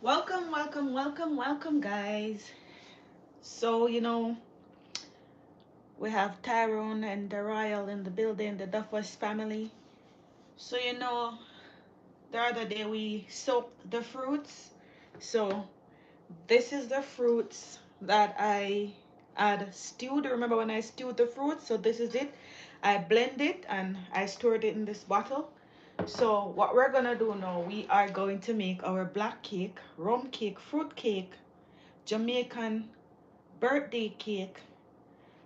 Welcome, welcome, welcome, welcome, guys. So, we have Tyrone and the Royal in the building, the Duffus family. So, the other day we soaked the fruits. So, this is the fruits that I had stewed. Remember when I stewed the fruits? So, this is it. I blend it and I stored it in this bottle. So, what we're gonna do now, we are going to make our black cake, rum cake, fruit cake, Jamaican birthday cake,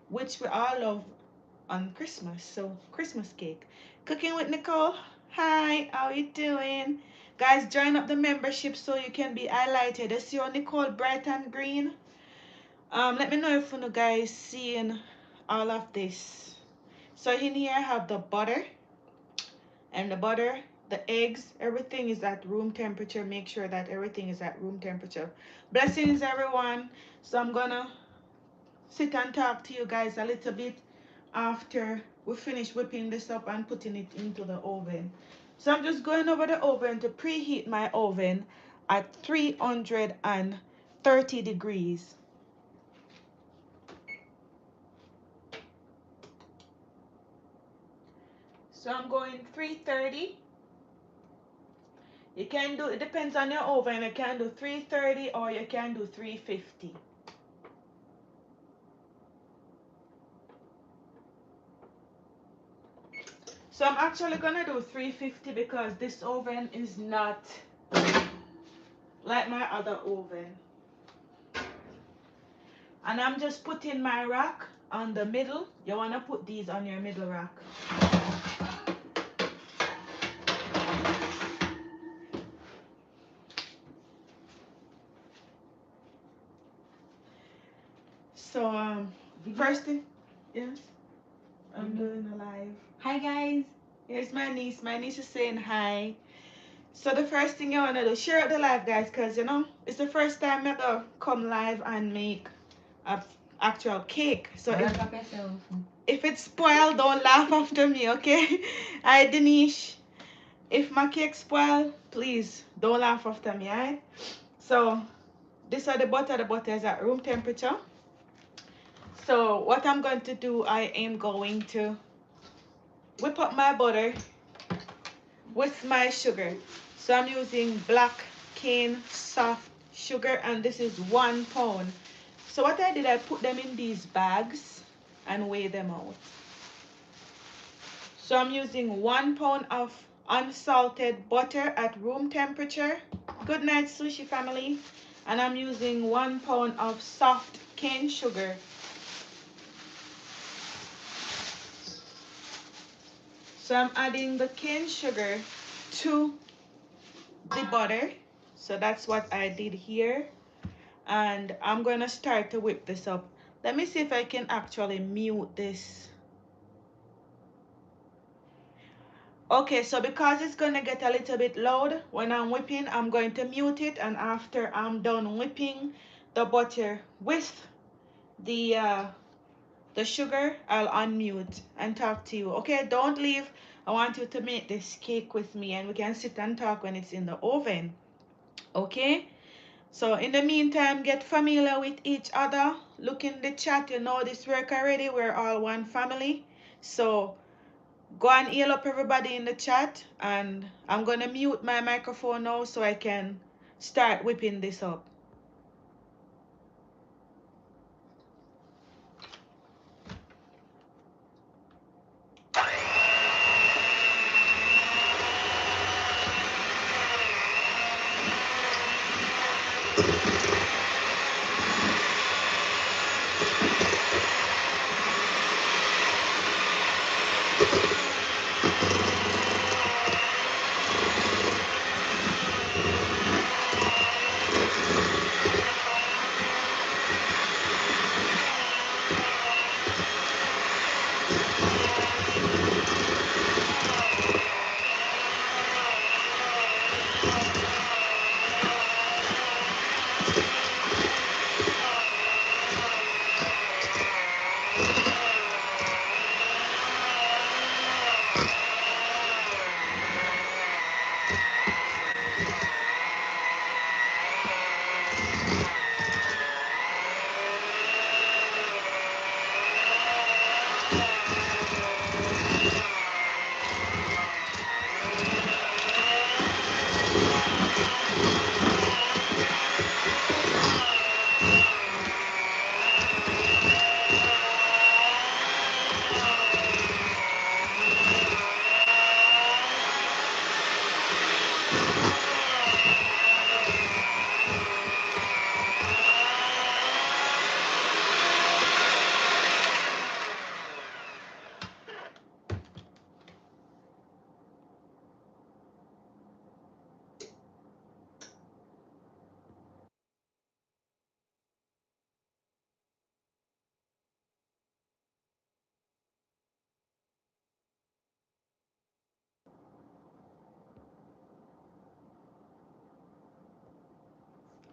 which we all love on Christmas. So Christmas cake. Cooking with Nicole. Hi, how you doing? Guys, join up the membership so you can be highlighted. I see your Nicole bright and green. Let me know if you guys seeing all of this. So in here I have the butter and the eggs, everything is at room temperature. Make sure that everything is at room temperature. Blessings everyone. So I'm gonna sit and talk to you guys a little bit after we finish whipping this up and putting it into the oven. So I'm just going over the oven to preheat my oven at 330 degrees. So I'm going 330. You can do, it depends on your oven. You can do 330 or you can do 350. So I'm actually gonna do 350 because this oven is not like my other oven. And I'm just putting my rack on the middle. You wanna put these on your middle rack. So first thing, yes, I'm doing a live. Hi guys. Here's my niece. My niece is saying hi. So the first thing you wanna do, share out the live, guys, cause it's the first time I go come live and make a actual cake. So if it's spoiled, don't laugh after me, okay? Hi Denise. If my cake spoil, please don't laugh after me, alright? So these are the butter. The butter is at room temperature. So what I'm going to do, I am going to whip up my butter with my sugar. So I'm using black cane soft sugar, and this is 1 pound. So what I did, I put them in these bags and weigh them out. So I'm using 1 pound of unsalted butter at room temperature. Good night, sushi family. And I'm using 1 pound of soft cane sugar. So I'm adding the cane sugar to the butter. So that's what I did here. And I'm going to start to whip this up. Let me see if I can actually mute this. Okay, so because it's going to get a little bit loud when I'm whipping, I'm going to mute it. And after I'm done whipping the butter with the sugar, I'll unmute and talk to you. Okay, don't leave. I want you to make this cake with me and we can sit and talk when it's in the oven. Okay, so in the meantime, get familiar with each other. Look in the chat. You know this work already. We're all one family. So go and heal up everybody in the chat, and I'm gonna mute my microphone now so I can start whipping this up.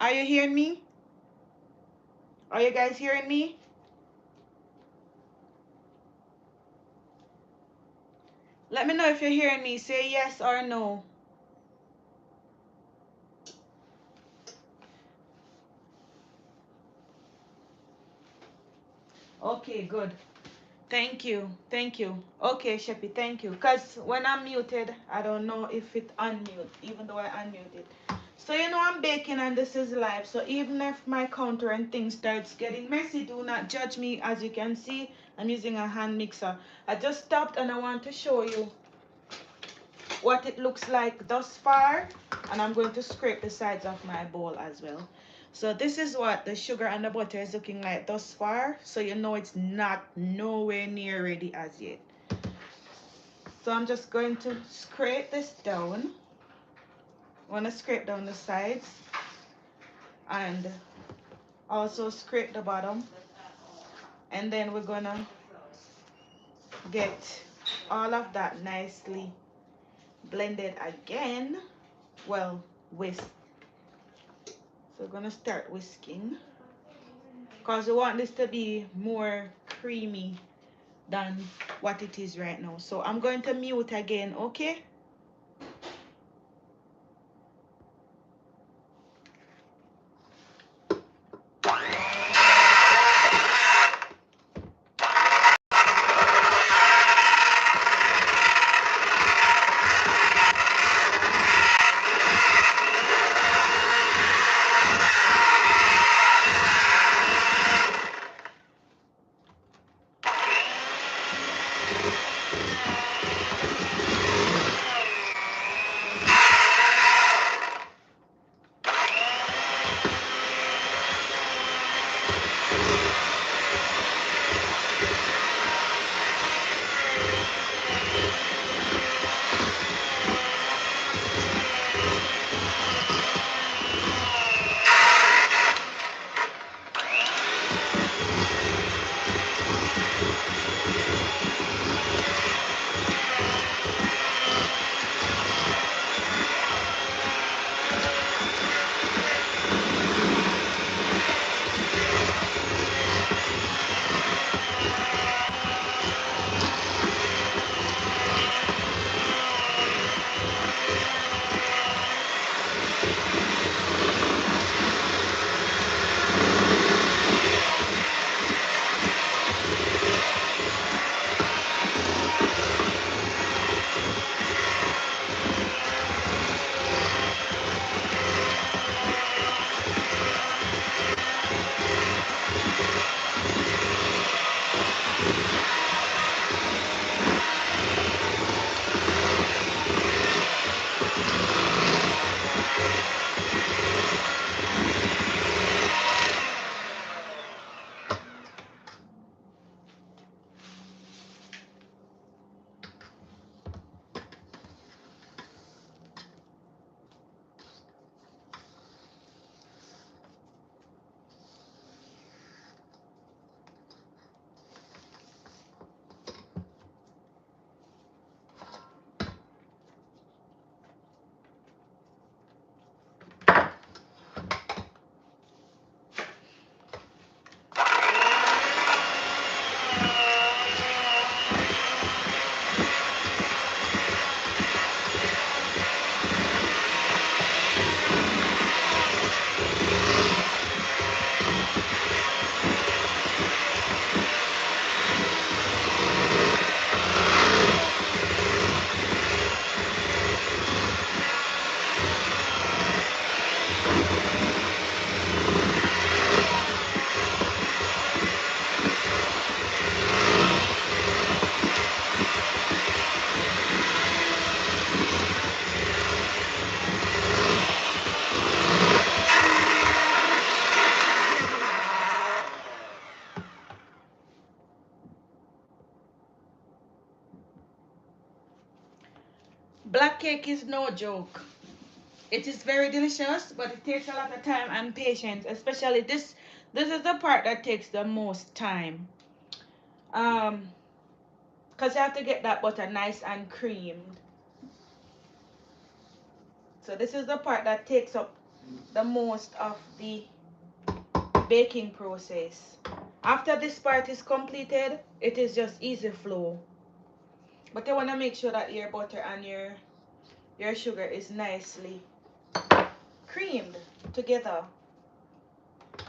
Are you hearing me? Are you guys hearing me? Let me know if you're hearing me. Say yes or no. Okay, good. Thank you. Thank you. Okay, Sheppy, thank you. Because when I'm muted, I don't know if it unmute, even though I unmuted. So you know I'm baking and this is live. So even if my counter and things starts getting messy, do not judge me. As you can see, I'm using a hand mixer. I just stopped and I want to show you what it looks like thus far, and I'm going to scrape the sides of my bowl as well. So this is what the sugar and the butter is looking like thus far, so you know it's not nowhere near ready as yet. So I'm just going to scrape this down. I want to scrape down the sides and also scrape the bottom, and then we're gonna get all of that nicely blended again. Well, whisk. So we're gonna start whisking because we want this to be more creamy than what it is right now. So I'm going to mute again, okay? Black cake is no joke. It is very delicious, but it takes a lot of time and patience, especially this is the part that takes the most time. Um, because you have to get that butter nice and creamed. So this is the part that takes up the most of the baking process. After this part is completed, it is just easy flow. But you want to make sure that your butter and your sugar is nicely creamed together.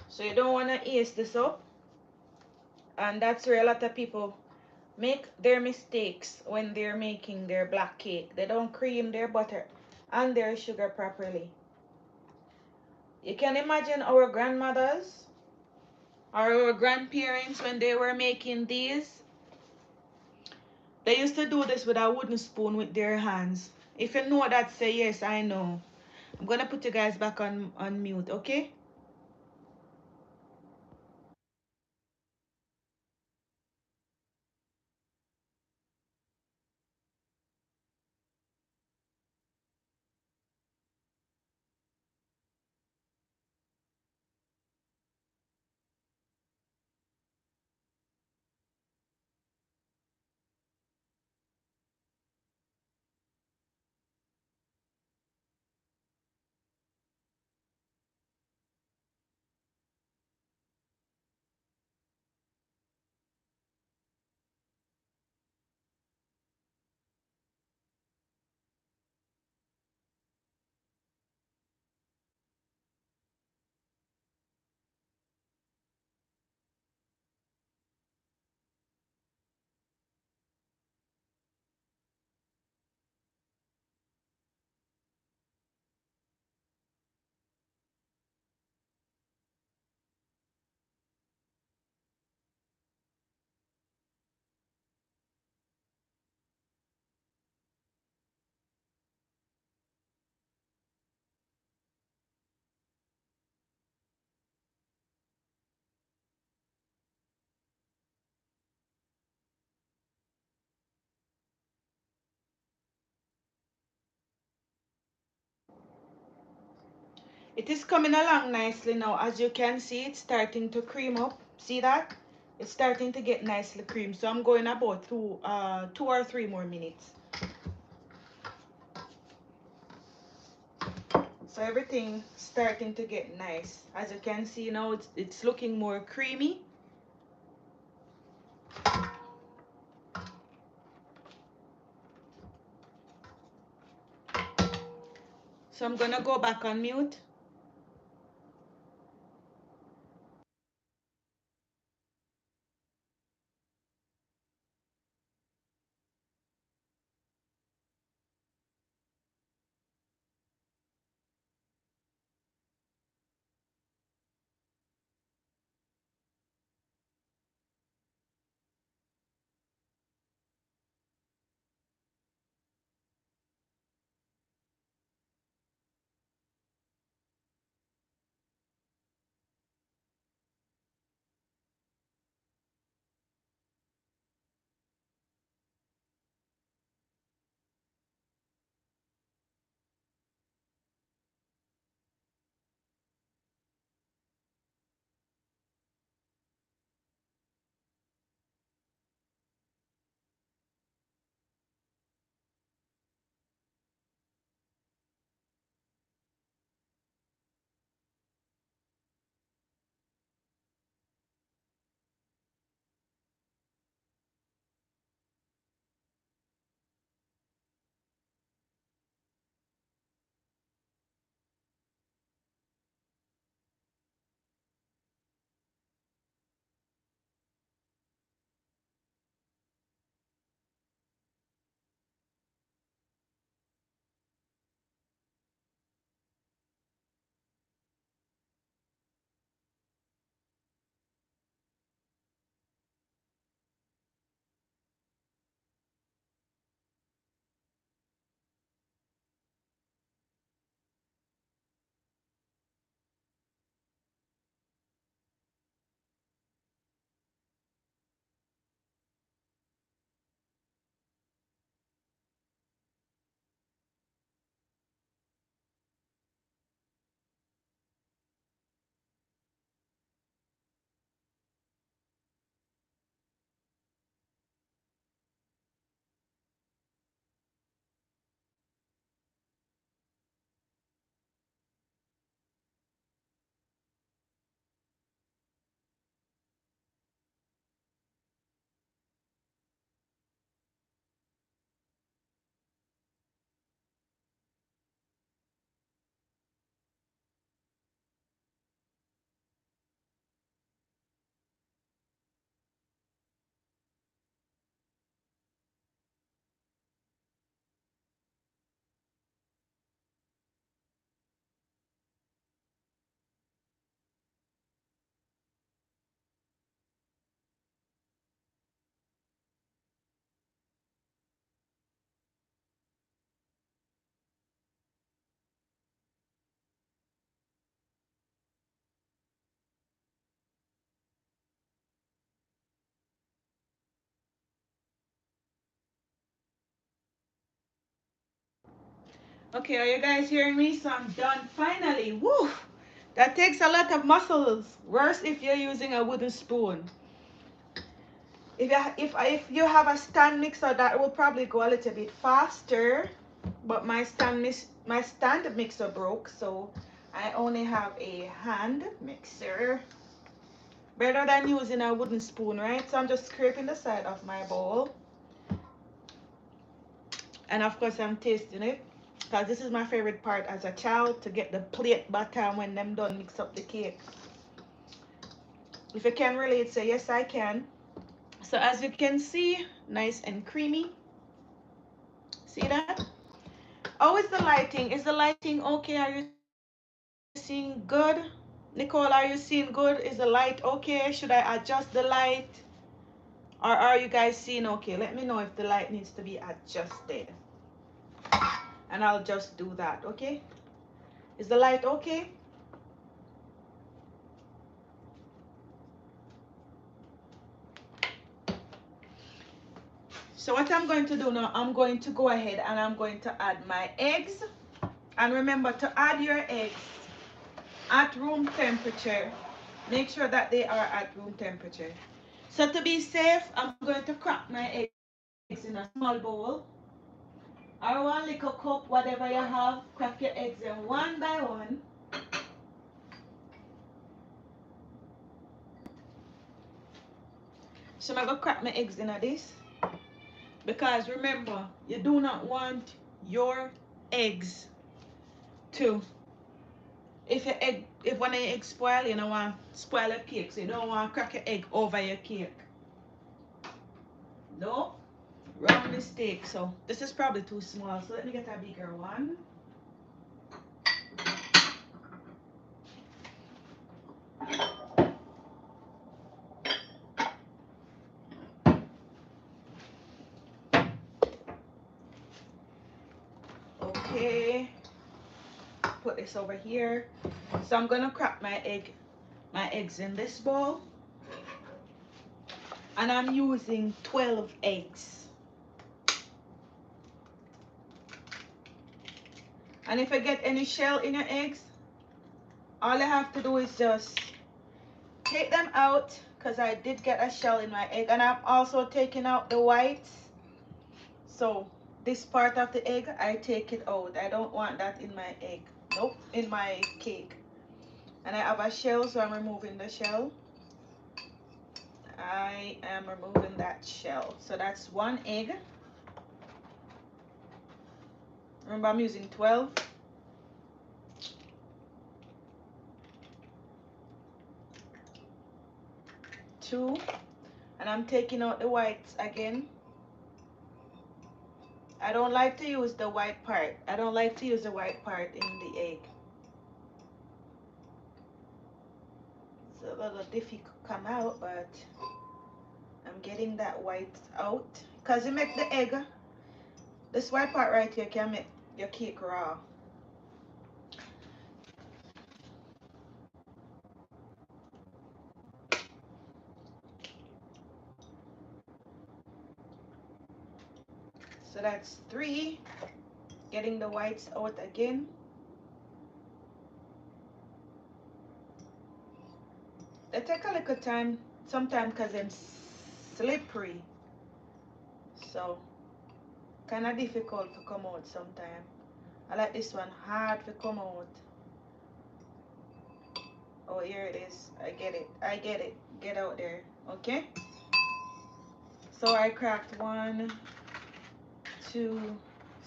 So you don't want to ace this up. And that's where a lot of people make their mistakes when they're making their black cake. They don't cream their butter and their sugar properly. You can imagine our grandmothers or our grandparents when they were making these. They used to do this with a wooden spoon with their hands. If you know that, say yes, I know. I'm gonna put you guys back on mute, okay? It is coming along nicely now. As you can see, it's starting to cream up. See that? It's starting to get nicely creamed. So I'm going about 2 or 3 more minutes. So everything starting to get nice. As you can see now, it's looking more creamy. So I'm gonna go back on mute. Okay, are you guys hearing me? So I'm done finally. Woo! That takes a lot of muscles. Worse if you're using a wooden spoon. If you have a stand mixer, that will probably go a little bit faster. But my stand mixer broke, so I only have a hand mixer. Better than using a wooden spoon, right? So I'm just scraping the side of my bowl. And of course I'm tasting it. Because this is my favorite part as a child, to get the plate bottom when them done mix up the cake. If you can relate, say yes I can. So as you can see, nice and creamy. See that? How is the lighting? Is the lighting okay? Are you seeing good? Nicole, are you seeing good? Is the light okay? Should I adjust the light? Or are you guys seeing okay? Let me know if the light needs to be adjusted. And I'll just do that, okay? Is the light okay? So what I'm going to do now, I'm going to go ahead and I'm going to add my eggs. And remember to add your eggs at room temperature. Make sure that they are at room temperature. So to be safe, I'm going to crack my eggs in a small bowl. Or one little cup, whatever you have. Crack your eggs in one by one. So I'm going to crack my eggs in this. Because remember, you do not want your eggs to, if one of your eggs spoil, you don't want to spoil your cake. So you don't want to crack your egg over your cake. No, wrong mistake. So this is probably too small. So let me get a bigger one. Okay, put this over here. So I'm gonna crack my eggs in this bowl, and I'm using 12 eggs. And if you get any shell in your eggs, all you have to do is just take them out, because I did get a shell in my egg, and I'm also taking out the whites. So this part of the egg, I take it out. I don't want that in my egg. Nope, in my cake. And I have a shell, so I'm removing the shell. I am removing that shell. So that's one egg. Remember, I'm using 12. Two. And I'm taking out the whites again. I don't like to use the white part. I don't like to use the white part in the egg. It's a little difficult to come out, but I'm getting that white out. Because you make the egg, this white part right here can make your cake raw. So that's 3. Getting the whites out again. They take a little time sometimes because they're slippery. So kind of difficult to come out sometimes. I like this one hard to come out. Oh, here it is. I get it. I get it. Get out there. Okay. So I cracked 1, 2,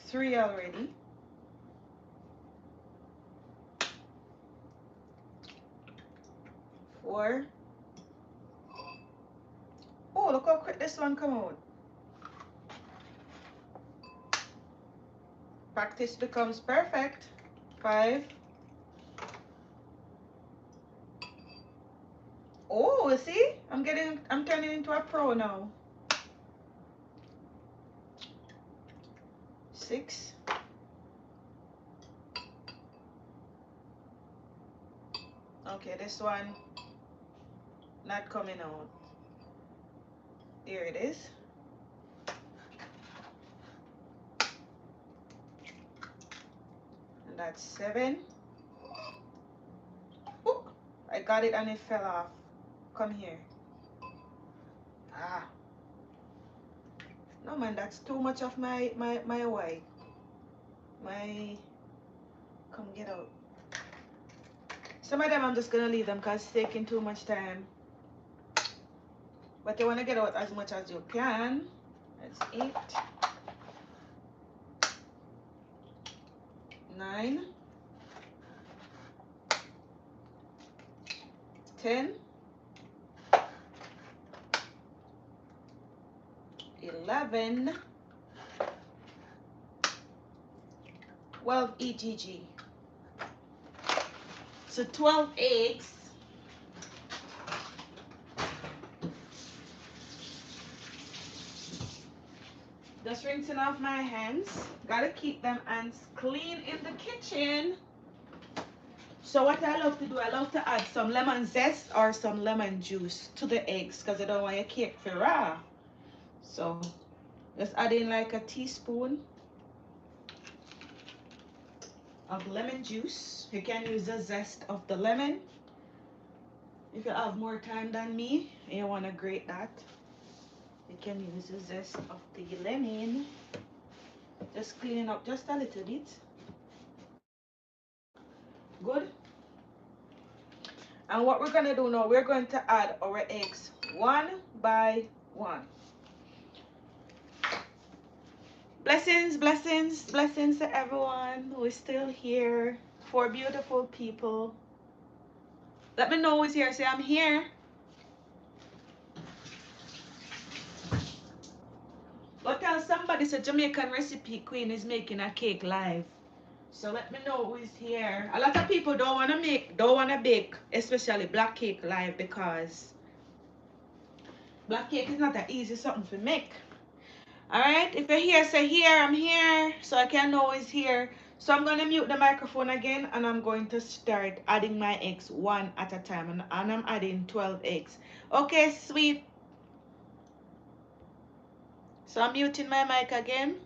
3 already. 4. Oh, look how quick this one come out. Practice becomes perfect. 5. Oh, see? I'm turning into a pro now. 6. Okay, this one not coming out. Here it is. that's 7. Ooh, I got it and it fell off. Come here. Ah, no man, that's too much of my white. My, come get out. Some of them I'm just gonna leave them because it's taking too much time. But you wanna get out as much as you can. That's 8, 9, 10, 11, 12 EGG. So 12 eggs. Just rinsing off my hands. Gotta keep them hands clean in the kitchen. So what I love to do, I love to add some lemon zest or some lemon juice to the eggs because I don't want your cake to raw. So just add in like a teaspoon of lemon juice. You can use the zest of the lemon. If you have more time than me and you want to grate that, you can use the zest of the lemon. Just cleaning up just a little bit. Good. And what we're going to do now, we're going to add our eggs one by one. Blessings, blessings, blessings to everyone who is still here. 4 beautiful people. Let me know who's here. Say I'm here. But tell somebody so Jamaican Recipe Queen is making a cake live. So let me know who is here. A lot of people don't wanna bake, especially black cake live because black cake is not that easy something to make. Alright, if you're here, say here, I'm here, so I can know who's here. So I'm gonna mute the microphone again and I'm going to start adding my eggs one at a time and I'm adding 12 eggs. Okay, sweet. So I'm muting my mic again.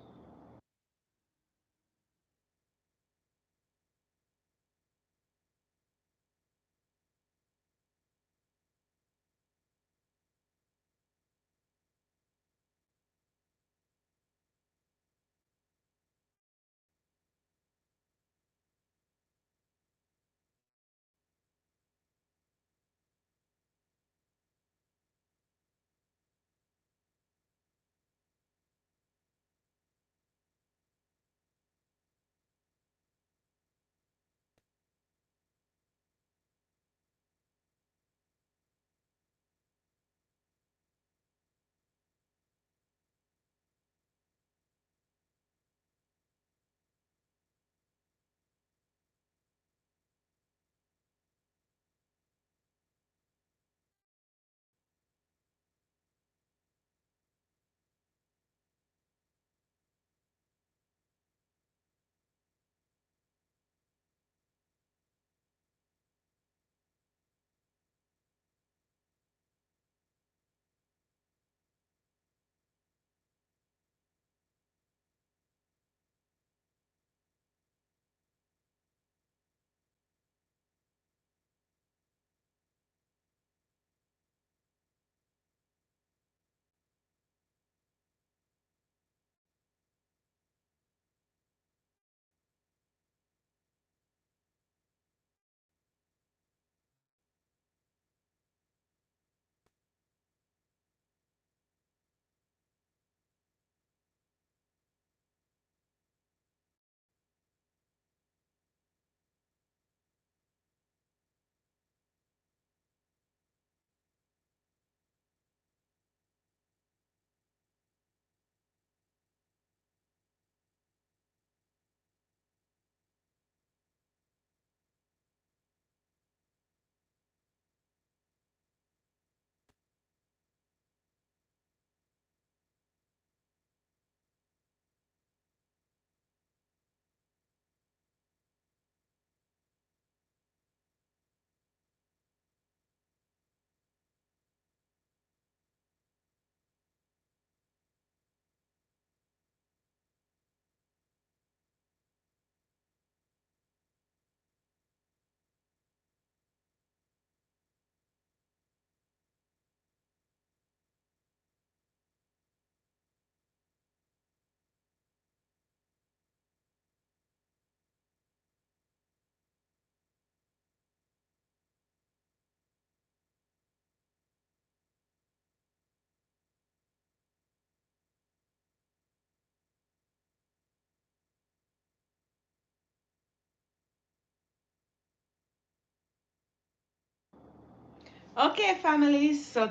Okay, families. So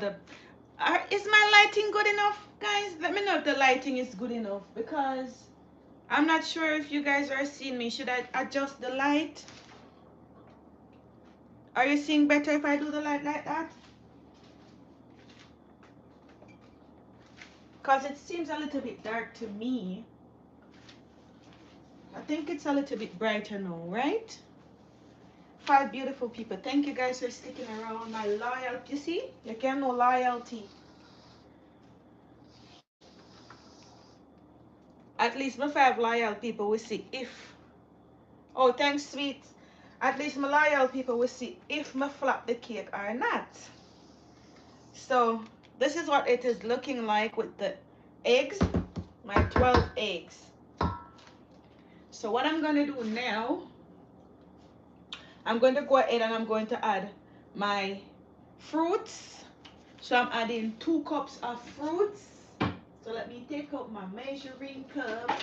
is my lighting good enough, guys? Let me know if the lighting is good enough because I'm not sure if you guys are seeing me. Should I adjust the light? Are you seeing better if I do the light like that? Because it seems a little bit dark to me. I think it's a little bit brighter now, right? 5 beautiful people. Thank you guys for sticking around. My loyalty. You see? You can know loyalty. At least my 5 loyal people will see if. Oh, thanks, sweet. At least my loyal people will see if me flop the cake or not. So this is what it is looking like with the eggs. My 12 eggs. So what I'm going to do now, I'm going to go ahead and I'm going to add my fruits. So I'm adding 2 cups of fruits. So let me take out my measuring cup.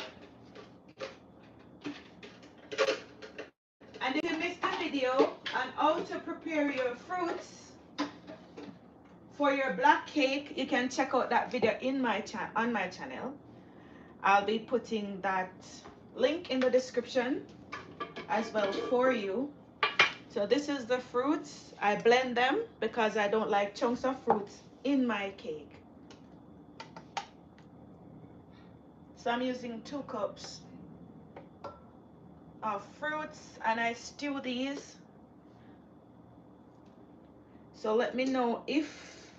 And if you missed the video on how to prepare your fruits for your black cake, you can check out that video in on my channel. I'll be putting that link in the description as well for you. So this is the fruits. I blend them because I don't like chunks of fruits in my cake. So I'm using 2 cups of fruits and I stew these. So let me know if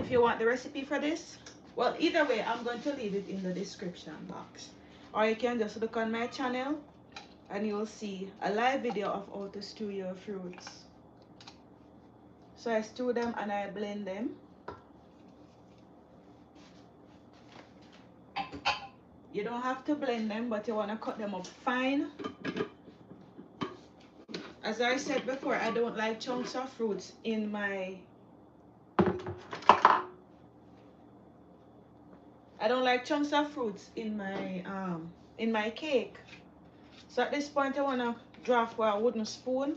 you want the recipe for this. Well, either way, I'm going to leave it in the description box. Or you can just look on my channel and you'll see a live video of how to stew your fruits. So I stew them and I blend them. You don't have to blend them, but you want to cut them up fine. As I said before, I don't like chunks of fruits in my in my cake. So at this point I want to draw for a wooden spoon.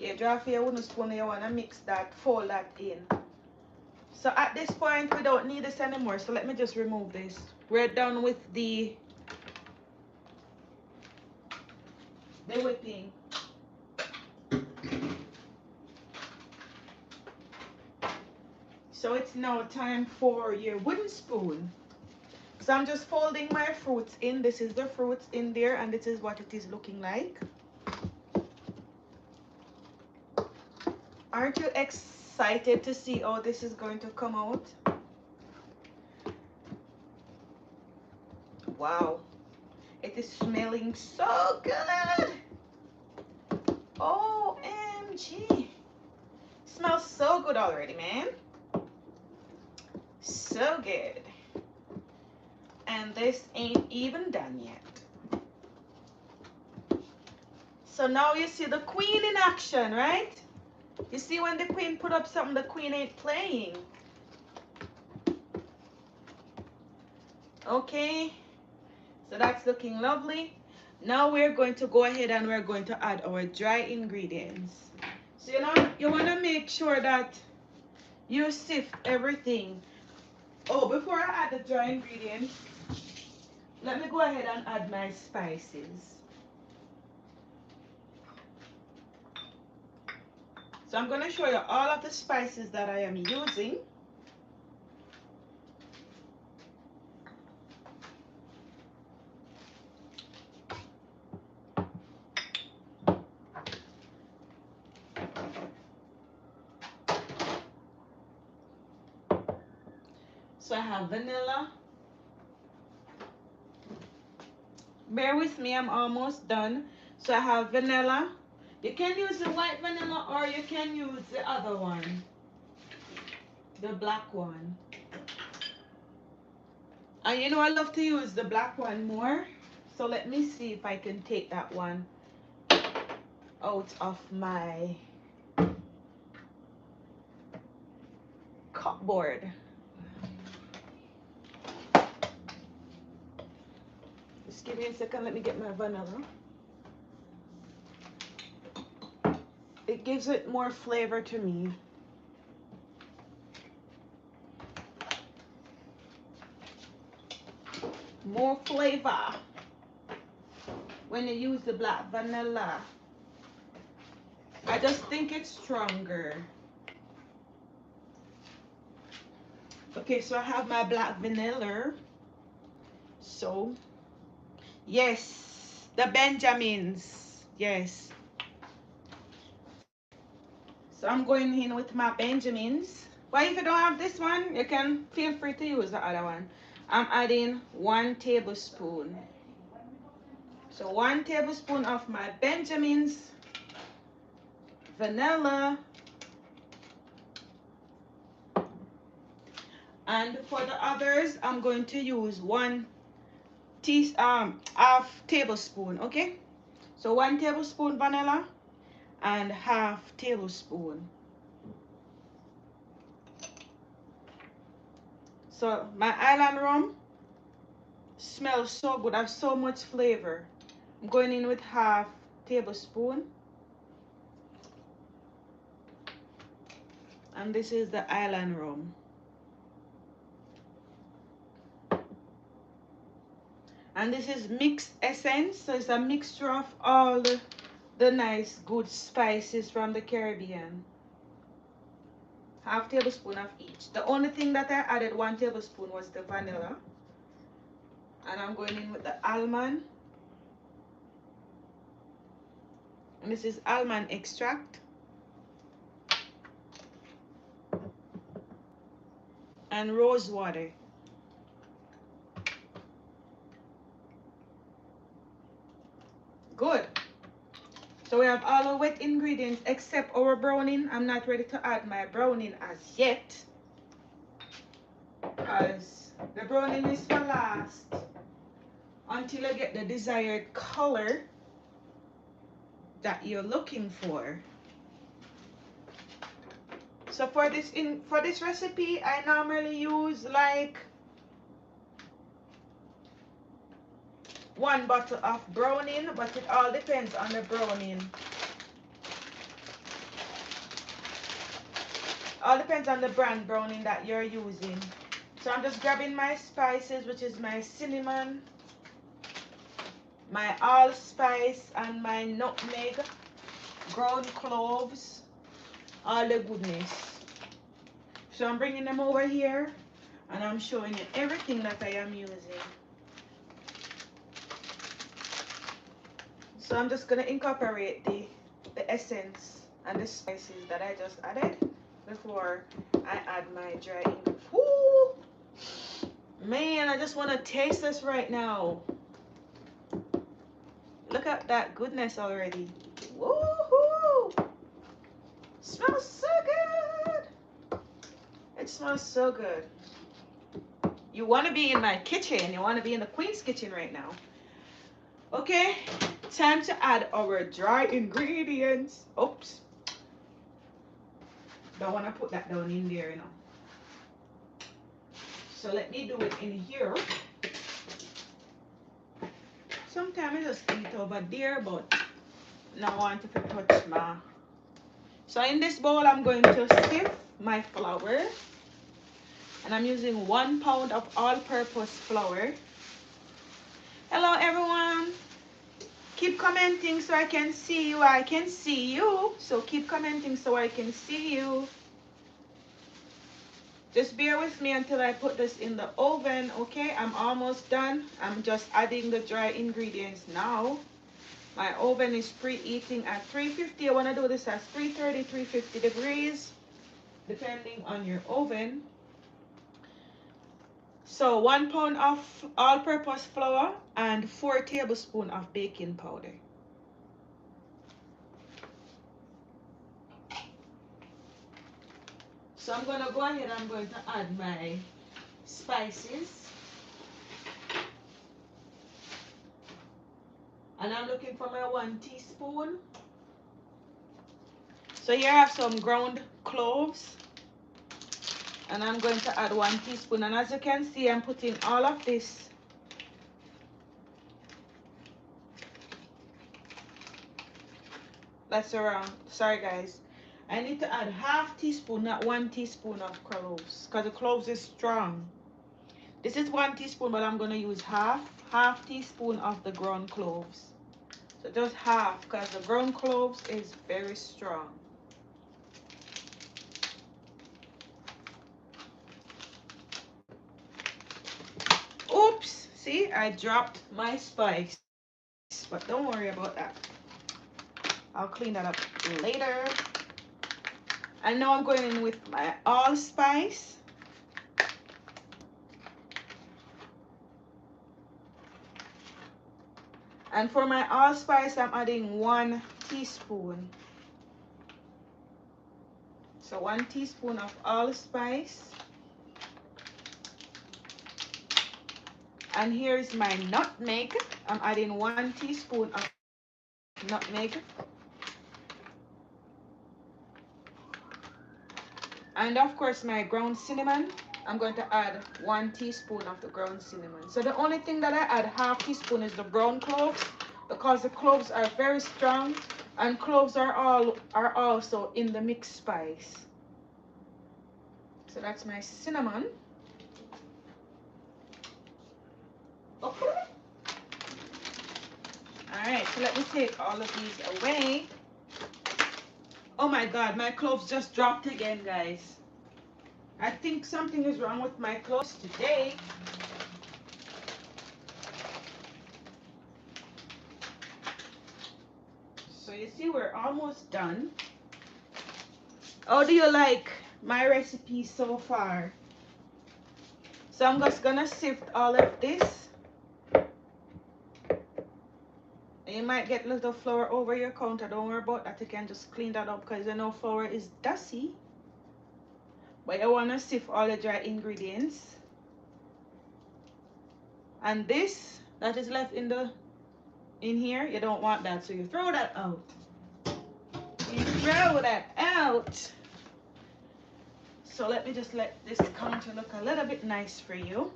You draw for your wooden spoon and you want to mix that, fold that in. So at this point we don't need this anymore, so let me just remove this. We're done with the whipping. So it's now time for your wooden spoon. So I'm just folding my fruits in. This is the fruits in there and this is what it is looking like. Aren't you excited to see how this is going to come out? Wow, it is smelling so good. OMG. Smells so good already, man. So good. And this ain't even done yet. So now you see the queen in action, right? You see when the queen put up something, the queen ain't playing. Okay, so that's looking lovely. Now we're going to go ahead and we're going to add our dry ingredients. So you want to make sure that you sift everything. Oh, before I add the dry ingredients, let me go ahead and add my spices. So I'm going to show you all of the spices that I am using. So I have vanilla. Bear with me, I'm almost done. So I have vanilla. You can use the white vanilla or you can use the other one, the black one. And you know I love to use the black one more. So let me see if I can take that one out of my cupboard. Just give me a second, let me get my vanilla. it gives it more flavor to me. More flavor when you use the black vanilla. I just think it's stronger. Okay, so I have my black vanilla. So, yes, the Benjamins. Yes. So I'm going in with my Benjamins. But if you don't have this one, you can feel free to use the other one. I'm adding 1 tablespoon. So 1 tablespoon of my Benjamins, vanilla, and for the others, I'm going to use half tablespoon. Okay, so 1 tablespoon vanilla and half tablespoon. So my island rum smells so good, have so much flavor. I'm going in with half tablespoon, and this is the island rum. And this is mixed essence, so it's a mixture of all the nice good spices from the Caribbean. Half tablespoon of each. The only thing that I added 1 tablespoon was the vanilla. And I'm going in with the almond. And this is almond extract. And rose water. Good. So we have all the wet ingredients except our browning. I'm not ready to add my browning as yet, because the browning is for last until I get the desired color that you're looking for. So for this recipe, I normally use like 1 bottle of browning, but it all depends on the browning. All depends on the brand browning that you're using. So I'm just grabbing my spices, which is my cinnamon, my allspice, and my nutmeg, ground cloves, all the goodness. So I'm bringing them over here and I'm showing you everything that I am using. So I'm just gonna incorporate the essence and the spices that I just added before I add my dry ingredients. Woo! Man, I just want to taste this right now. Look at that goodness already. Woohoo! Smells so good. It smells so good. You want to be in my kitchen. You want to be in the Queen's kitchen right now. Okay, time to add our dry ingredients. Oops. Don't want to put that down in there, you know. So let me do it in here. Sometimes I just eat over there, but now I want to touch my. So in this bowl, I'm going to sift my flour. And I'm using 1 pound of all-purpose flour. Hello, everyone. Keep commenting so I can see you. I can see you. So keep commenting so I can see you. Just bear with me until I put this in the oven, okay? I'm almost done. I'm just adding the dry ingredients now. My oven is preheating at 350. I want to do this at 330, 350 degrees, depending on your oven. So 1 pound of all-purpose flour and 4 tablespoons of baking powder. So I'm going to go ahead, I'm going to add my spices. And I'm looking for my 1 teaspoon. So here I have some ground cloves. And I'm going to add 1 teaspoon. And as you can see, I'm putting all of this that's around, sorry guys, I need to add half teaspoon, not 1 teaspoon of cloves, because the cloves is strong. This is 1 teaspoon, but I'm gonna use half teaspoon of the ground cloves. So just half, because the ground cloves is very strong. Oops, see, I dropped my spice, but don't worry about that. I'll clean that up later. And now I'm going in with my allspice. And for my allspice, I'm adding 1 teaspoon. So 1 teaspoon of allspice. And here is my nutmeg. I'm adding 1 teaspoon of nutmeg. And of course my ground cinnamon. I'm going to add 1 teaspoon of the ground cinnamon. So the only thing that I add half teaspoon is the brown cloves, because the cloves are very strong, and cloves are also in the mixed spice. So that's my cinnamon. Okay. Alright, so let me take all of these away. Oh my god, my cloves just dropped again, guys. I think something is wrong with my cloves today. So you see, we're almost done. How do you like my recipe so far? So I'm just gonna sift all of this. You might get a little flour over your counter. Don't worry about that. You can just clean that up, because you know flour is dusty. But you want to sift all the dry ingredients. And this that is left in here, you don't want that, so you throw that out. You throw that out. So let me just let this counter look a little bit nice for you.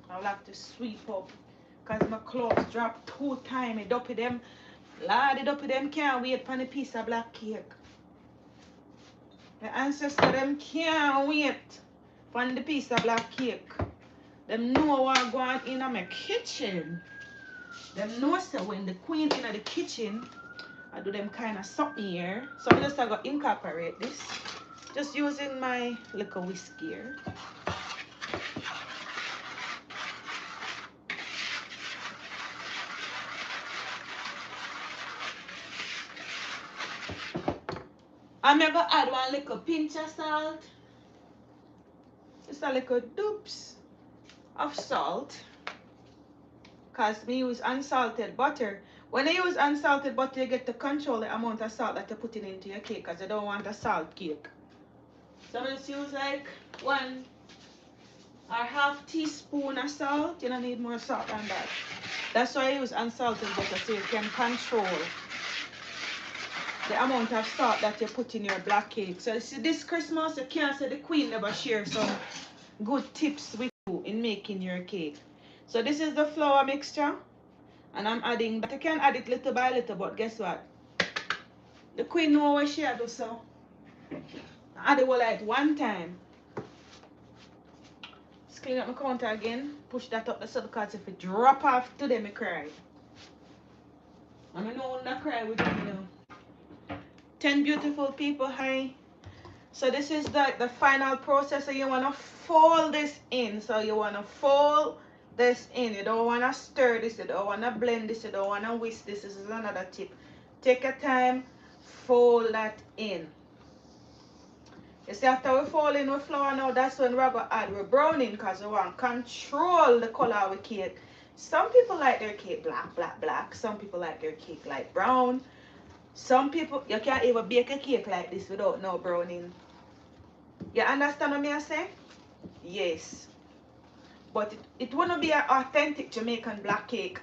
I'll have to sweep up, because my clothes dropped 2 times. I dumpy them. Lord, the dumpy them can't wait for a piece of black cake. The ancestors them can't wait for the piece of black cake. Them know what going in my kitchen. Them know so when the queen in the kitchen, I do them kind of something here. So I just going to incorporate this. Just using my little whisk here. I'm going to add 1 little pinch of salt. Just a little doops of salt. Because we use unsalted butter. When you use unsalted butter, you get to control the amount of salt that you're putting into your cake, because you don't want a salt cake. So I'm going to use like 1 or half teaspoon of salt. You don't need more salt than that. That's why I use unsalted butter, so you can control the amount of salt that you put in your black cake. So you see, this Christmas, you can't say the queen never share some good tips with you in making your cake. So this is the flour mixture, and I'm adding that. You can add it little by little, but guess what? The queen know what she do, so I add it all like 1 time. Just clean up my counter again. Push that up the side, because if it drop off today, me cry. And I know when I cry with me now. 10 beautiful people, hi. So this is the final process. So you want to fold this in. So you want to fold this in. You don't want to stir this. You don't want to blend this. You don't want to whisk this. This is another tip. Take your time. Fold that in. You see, after we fold in with flour now, that's when we're going to add our browning, because we want to control the color of the cake. Some people like their cake black, black, black. Some people like their cake light brown. Some people, you can't even bake a cake like this without no browning. You understand what I say? Yes. But it wouldn't be an authentic Jamaican black cake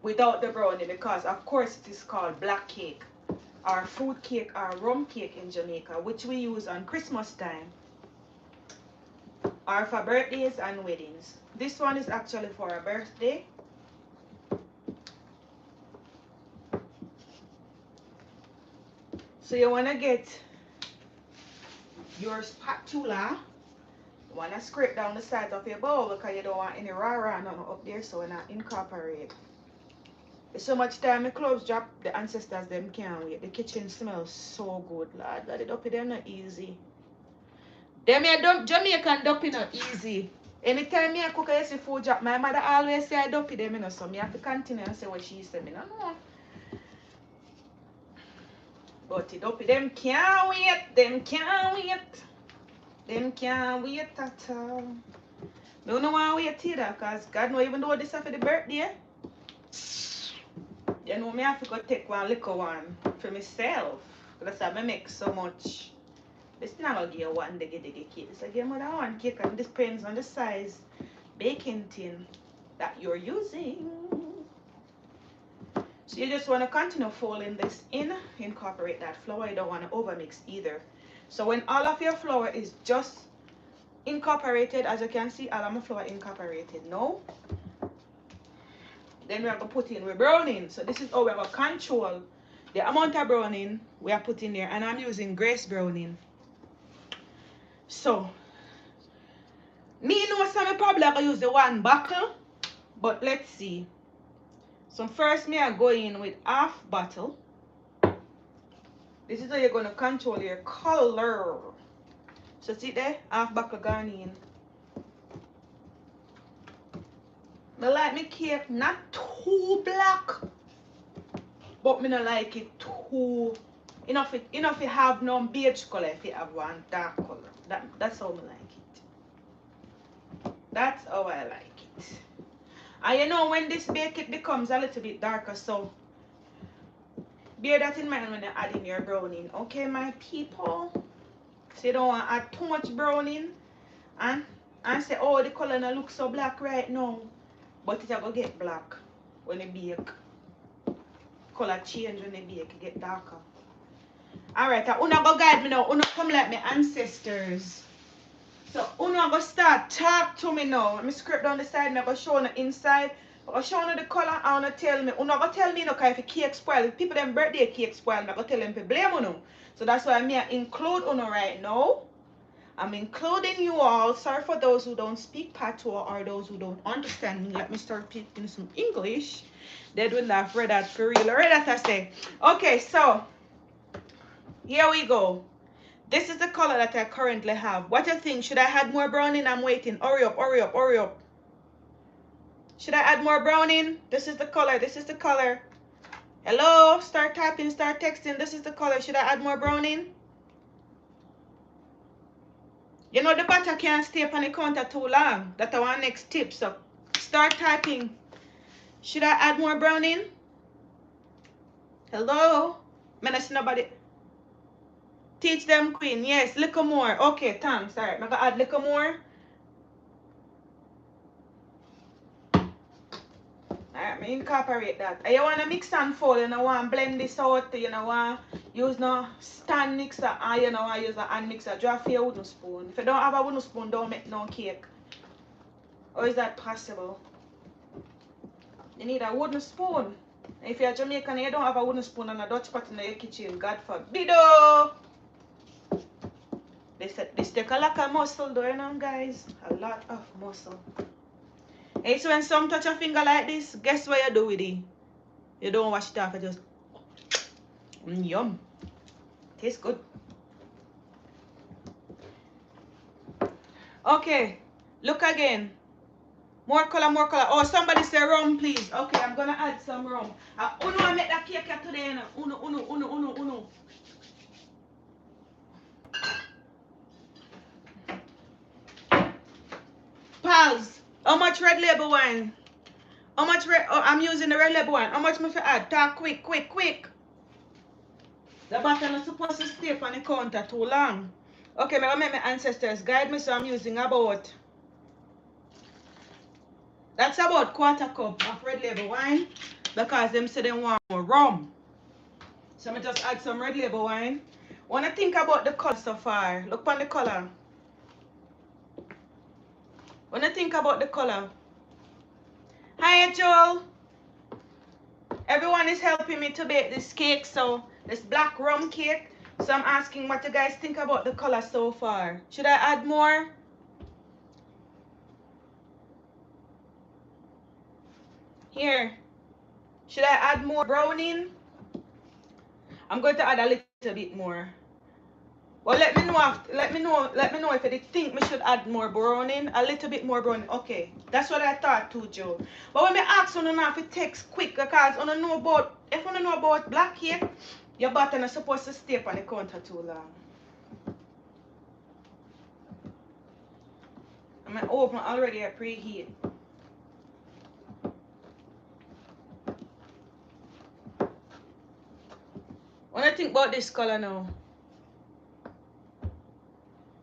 without the brownie, because of course it is called black cake, or fruit cake, or rum cake in Jamaica, which we use on Christmas time, or for birthdays and weddings. This one is actually for a birthday. So you want to get your spatula. You want to scrape down the sides of your bowl because you don't want any rah-rah up there, so we're not incorporate. There's so much time my clothes drop, the ancestors them can't wait. The kitchen smells so good, Lord. But the duppy them not easy. Them here Jamaican duppy not easy. Anytime me I cook I see food drop, my mother always say I duppy them, you know, so me have to continue and say what she said. Me no know. But the duppy them can't wait. Them can't wait. Them can't wait at all. Me don't want to wait either, because God know even though this is for the birthday, you know me have to go take one little one for myself. That's why I make so much. It's not gonna give one diggy cake. It's like more than one cake, and this depends on the size baking tin that you're using. So you just want to continue folding this in, incorporate that flour. You don't want to overmix either. So when all of your flour is just incorporated, as you can see, all of my flour incorporated now. Then we are going to put in with browning. So this is how we are going to control the amount of browning we are putting there. And I'm using Grace browning. So, me know some probably I use the one bottle. But let's see. So first me I go in with half bottle. This is how you're going to control your color. So see there? Half bottle gone in. I like my cake not too black, but me not like it too enough it have no beige color if it have one dark color. That's how I like it. That's how I like it. And you know when this bake it becomes a little bit darker, so bear that in mind when you're adding your browning. Okay, my people? So you don't want to add too much browning and say, oh, the color not look so black right now. But it will get black when you bake. Color change when you bake, it get darker. Alright, Una go guide me now. Una come like my ancestors. So Una go start talk to me now. Let me scrape down the side and I go show you the inside. I go show you the color and I tell me. Una go tell me no, if the cake spoil. If people them birthday cake spoil, I go tell them to blame Una. So that's why I include Una right now. I'm including you all. Sorry for those who don't speak patois or those who don't understand me. Let me start speaking some English. They will laugh. Read that for real. Read that I say. Okay, so here we go. This is the color that I currently have. What do you think? Should I add more browning? I'm waiting. Hurry up, hurry up, hurry up. Should I add more browning? This is the color. This is the color. Hello? Start typing, start texting. This is the color. Should I add more browning? You know the butter can't stay up on the counter too long. That's our next tip. So start typing. Should I add more browning? Hello? Man, I see nobody. Teach them, queen. Yes, little more. Okay, thanks. All right, I'm going to add little more. Alright, me incorporate that. And you want to mix and fold. You know, want to blend this out. You know, want to use no stand mixer. And you know, want to use a hand mixer. Draw for your wooden spoon. If you don't have a wooden spoon, don't make no cake. Or is that possible? You need a wooden spoon. If you're Jamaican and you don't have a wooden spoon and a Dutch pot in your kitchen, God forbid. This take a lot of muscle though, you know, guys. A lot of muscle. And so when some touch a finger like this, guess what you do with it? You don't wash it off, you just yum. Tastes good. Okay, look again. More color, more color. Oh, somebody say rum, please. Okay, I'm gonna add some rum. Uno, I make that cake today, you know. Uno. Pals, how much red label wine? How much red? Oh, I'm using the red label wine. How much must I add? Talk quick. The bottle is supposed to stay on the counter too long. Okay, I'm gonna make my ancestors guide me, so I'm using about. That's about quarter cup of red label wine because them say they want more rum. So I'm just add some red label wine. Wanna think about the color so far. Look on the color. Wanna think about the color. Hi Joel. Everyone is helping me to bake this cake. So this black rum cake. So I'm asking what you guys think about the color so far. Should I add more? Here. Should I add more browning? I'm going to add a little bit more. Well, let me know if you think me should add more browning, a little bit more browning. Okay, that's what I thought too, Joe. But when me ask you now if it takes quick, because you know about if you know about black cake, your butter not supposed to stay on the counter too long. I'm oven already I preheat. When I think about this color now,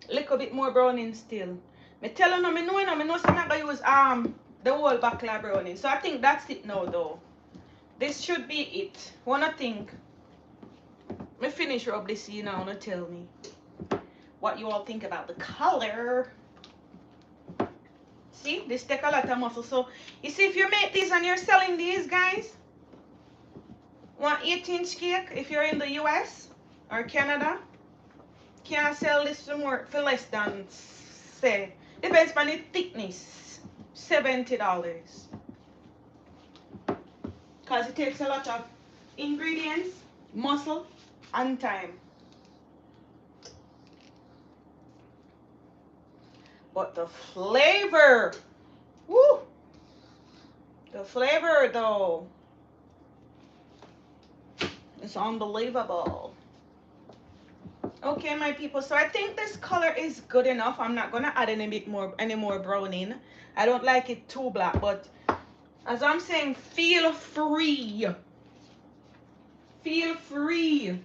a little bit more browning still. Me tell you now, me know so I'm not gonna use the whole backlash browning. So I think that's it now though. This should be it. Wanna think? Me finish rub this you now and tell me what you all think about the color. See, this take a lot of muscle. So you see, if you make these and you're selling these, guys, 1/8-inch cake, if you're in the US or Canada, can't sell this for less than, say, depends on the thickness, $70. Because it takes a lot of ingredients, muscle, and time. But the flavor, woo! The flavor though, it's unbelievable. Okay, my people, so I think this color is good enough. I'm not gonna add any more browning. I don't like it too black, but as I'm saying, feel free. Feel free.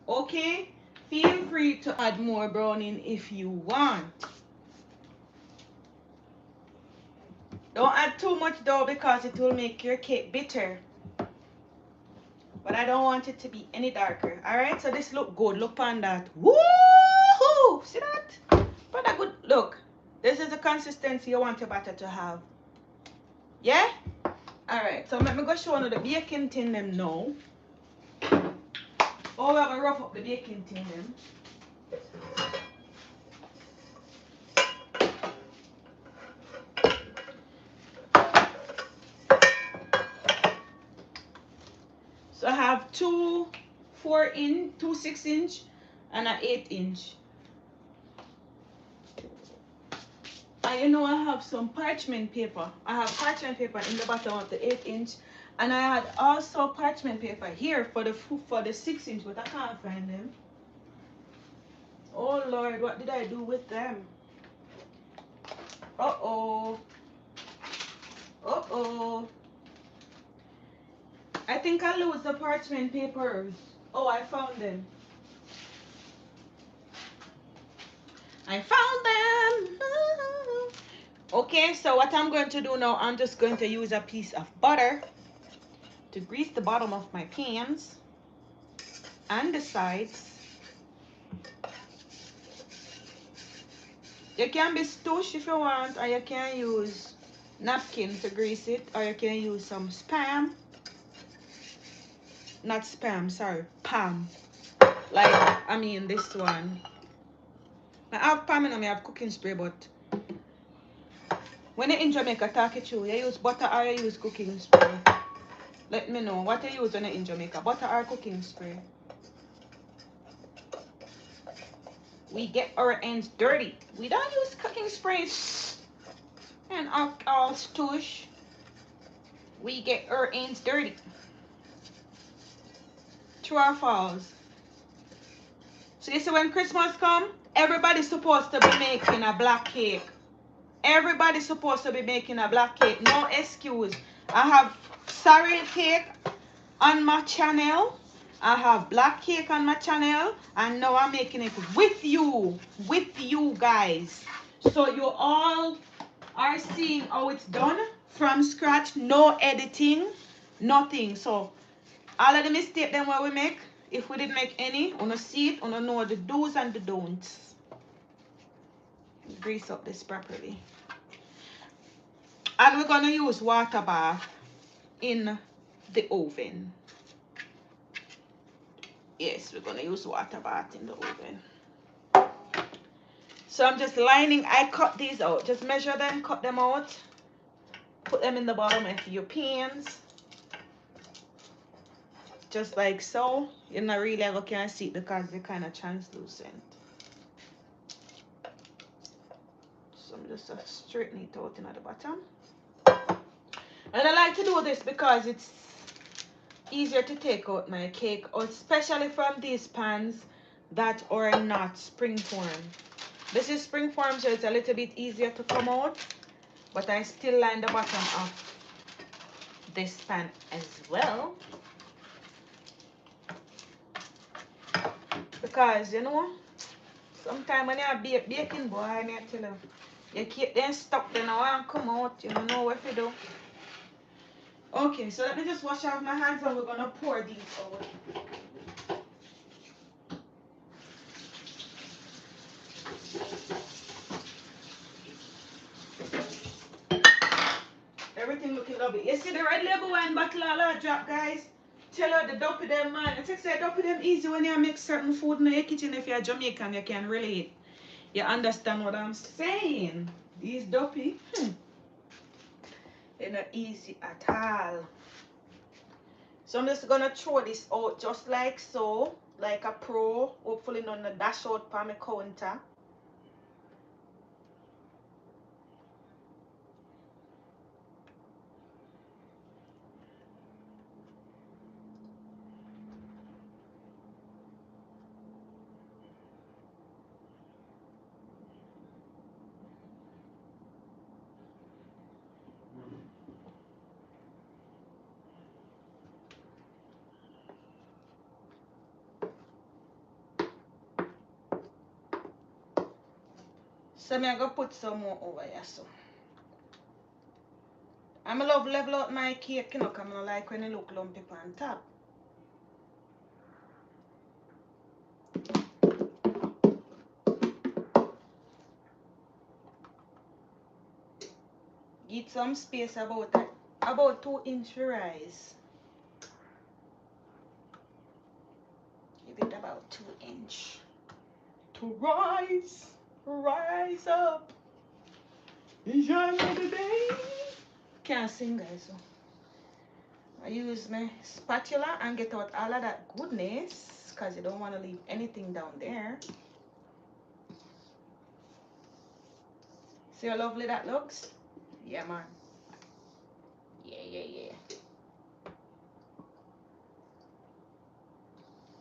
Okay? Feel free to add more browning if you want. Don't add too much though because it will make your cake bitter. But I don't want it to be any darker. Alright, so this look good. Look on that. Woohoo! See that? But a good look. This is the consistency you want your batter to have. Yeah? Alright, so let me go show you the baking tin them now. Oh, we're gonna rough up the baking tin them. So I have two 6-inch and an 8-inch. And you know I have some parchment paper. I have parchment paper in the bottom of the 8-inch, and I had also parchment paper here for the 6-inch, but I can't find them. Oh Lord, what did I do with them? Uh-oh. Uh-oh. I think I lose the parchment papers. Oh, I found them. I found them. Okay, so what I'm going to do now, I'm just going to use a piece of butter to grease the bottom of my pans and the sides. You can be stoosh if you want, or you can use napkin to grease it, or you can use some spam. Not spam, sorry, palm. Like, I mean this one. I have palm and I have cooking spray, but when you're in Jamaica, talk it through. You use butter or you use cooking spray? Let me know what you use when you're in Jamaica, butter or cooking spray. We get our hands dirty. We don't use cooking sprays and all stoosh. We get our hands dirty. True or false? So you see, when Christmas come, everybody's supposed to be making a black cake. Everybody's supposed to be making a black cake. No excuse. I have sorrel cake on my channel. I have black cake on my channel. And now I'm making it with you guys. So you all are seeing how it's done from scratch. No editing, nothing. So all of the mistakes then what we make, if we didn't make any, wanna see it, wanna know the do's and the don'ts. Grease up this properly. And we're gonna use water bath in the oven. Yes, we're gonna use water bath in the oven. So I'm just lining, I cut these out. Just measure them, cut them out, put them in the bottom of your pans. Just like so. You're not really ever can see it because they're kind of translucent. So I'm just straighten it out in at the bottom. And I like to do this because it's easier to take out my cake, especially from these pans that are not springform. This is springform, so it's a little bit easier to come out, but I still line the bottom of this pan as well, because you know sometimes when you're baking, boy, I need to tell you, your cake then stuck, then I want to come out, you don't know what to do. Okay, so let me just wash off my hands and we're gonna pour these out. Everything looking lovely. You see the red label wine bottle all I drop, guys? Tell her the dumpy them, man. I think say dumpy them easy when you make certain food in your kitchen. If you're Jamaican, you can relate. You understand what I'm saying? These dumpy, they're not easy at all. So I'm just gonna throw this out just like so, like a pro. Hopefully none of dash out on my counter. So I'm gonna put some more over here. So I'm love level out my cake, you know, because I like when it look lumpy on top. Get some space about 2-inch rise. Give it about 2-inch to rise up. Enjoy the day. Can't sing, guys. So I use my spatula and get out all of that goodness because you don't want to leave anything down there. See how lovely that looks? Yeah, man. Yeah.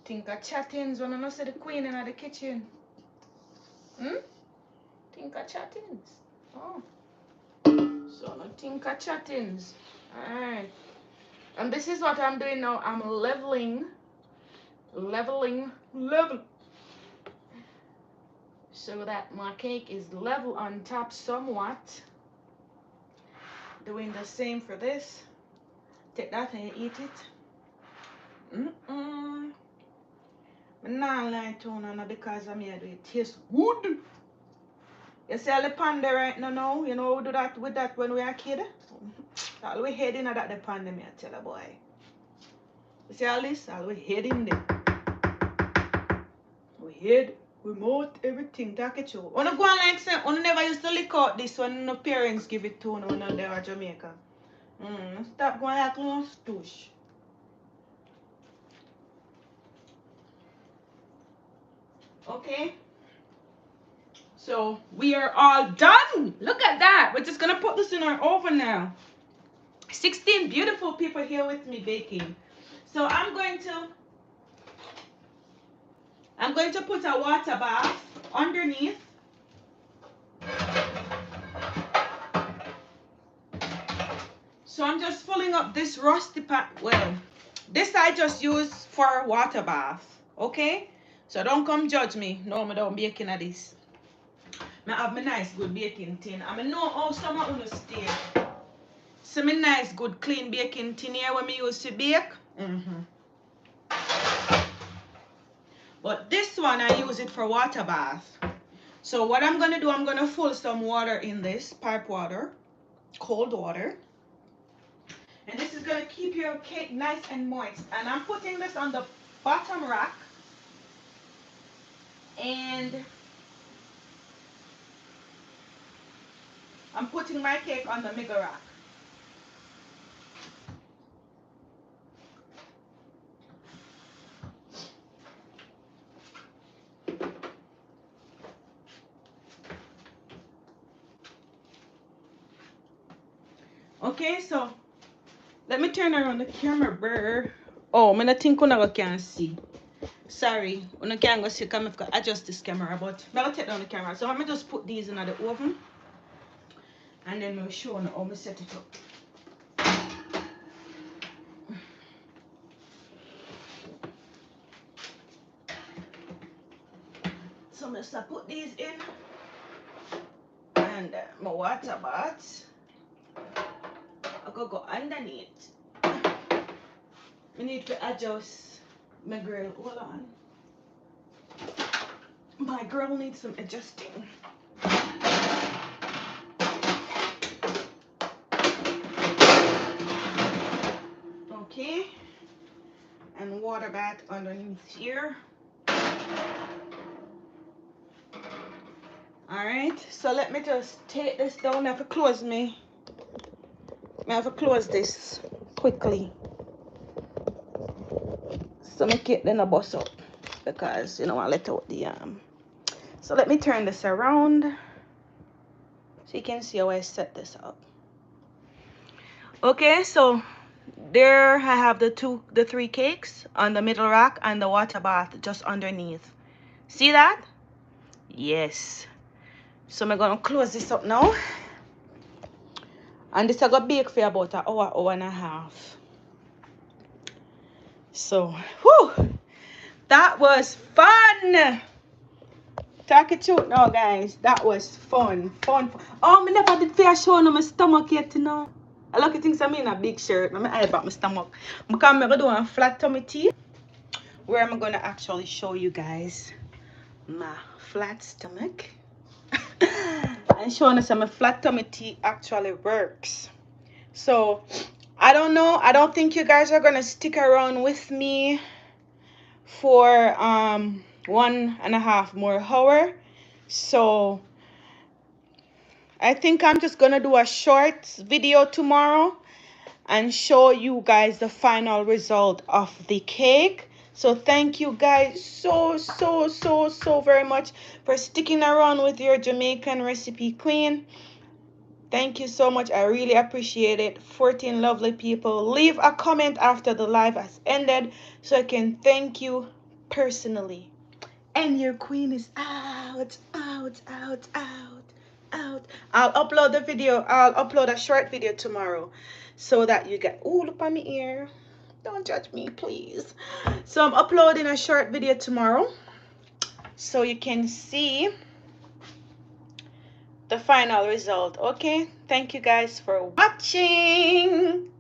Think of chattings when I know say the queen in the kitchen. Think of chattings. Oh. So no think of chattings. Alright. And this is what I'm doing now. I'm leveling. So that my cake is level on top somewhat. Doing the same for this. Take that and you eat it. I'm not lying to you because I'm here to it tastes good. You see all the panda right now, you know we do that with that when we are a kid. All we head in that the panda, me I tell a boy. You see all this? All we head in there. We head, we mouth, everything, take it show. Wanna go on like say, you never used to lick out this when no parents give it to you when they were Jamaica. Stop going like no stoosh. Okay? So we are all done. Look at that. We're just gonna put this in our oven now. 16 beautiful people here with me baking. So I'm going to put a water bath underneath. So I'm just filling up this rusty pot. Well, this I just use for water bath. Okay? So don't come judge me. No, I don't baking at this. I have my nice good baking tin. I know how some of you stay. So my nice good clean baking tin here when me used to bake. But this one I use it for water bath. So what I'm gonna do, I'm gonna fill some water in this, pipe water, cold water. And this is gonna keep your cake nice and moist. And I'm putting this on the bottom rack And I'm putting my cake on the mega rack. Okay, so let me turn around the camera, brr. Oh, I don't think you can see. Sorry, you can't go see because I have to adjust this camera, but I'm going to take down the camera. So I'm going to just put these in the oven and then we'll show you how I set it up. So I'm just going to put these in and my water bath. I could go underneath. I need to adjust my grill. Hold on. My grill needs some adjusting. Okay. And water bath underneath here. Alright, so let me just take this down. I have to close me. I have to close this quickly. So make it then a bust up because you know I let out the so let me turn this around so you can see how I set this up. Okay, so there I have the three cakes on the middle rack and the water bath just underneath. See that? Yes. So I'm gonna close this up now. And this I got bake for about an hour and a half. So whew, that was fun. Talk it out now, guys. That was fun. Oh, I never did fair show on my stomach yet, you know. I look at things I'm in a big shirt. I'm eye about my stomach. Because I'm going to do a flat tummy tea. Where I'm going to actually show you guys my flat stomach. And showing us how my flat tummy tea actually works. So, I don't know. I don't think you guys are going to stick around with me for 1.5 more hour. So I think I'm just gonna do a short video tomorrow and show you guys the final result of the cake. So thank you guys so very much for sticking around with your Jamaican recipe queen. Thank you so much. I really appreciate it. 14 lovely people. Leave a comment after the live has ended so I can thank you personally. And your queen is out. I'll upload the video. I'll upload a short video tomorrow so that you get. Oh, look at my ear. Don't judge me, please. So I'm uploading a short video tomorrow so you can see the final result. Okay, thank you guys for watching.